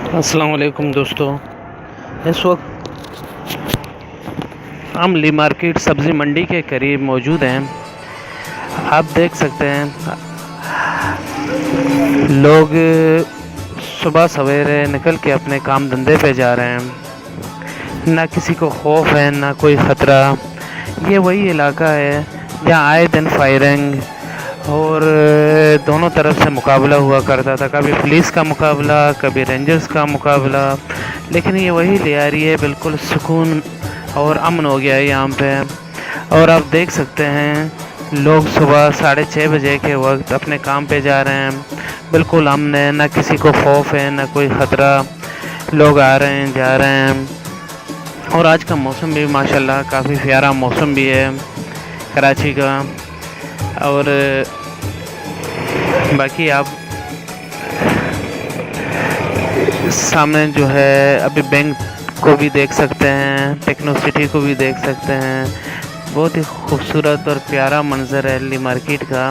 अस्सलाम वालेकुम दोस्तों। इस वक्त हम ली मार्केट सब्ज़ी मंडी के करीब मौजूद हैं। आप देख सकते हैं लोग सुबह सवेरे निकल के अपने काम धंधे पे जा रहे हैं। ना किसी को खौफ है ना कोई ख़तरा। ये वही इलाका है जहाँ आए दिन फायरिंग और दोनों तरफ से मुकाबला हुआ करता था। कभी पुलिस का मुकाबला, कभी रेंजर्स का मुकाबला, लेकिन ये वही ले आ रही है। बिल्कुल सुकून और अमन हो गया है यहाँ पे। और आप देख सकते हैं लोग सुबह 6:30 बजे के वक्त अपने काम पे जा रहे हैं। बिल्कुल अमन है, ना किसी को खौफ है ना कोई ख़तरा। लोग आ रहे हैं जा रहे हैं। और आज का मौसम भी माशाल्लाह काफ़ी प्यारा मौसम भी है कराची का। और बाकी आप सामने जो है अभी बैंक को भी देख सकते हैं, टेक्नो सिटी को भी देख सकते हैं। बहुत ही खूबसूरत और प्यारा मंजर है ली मार्केट का।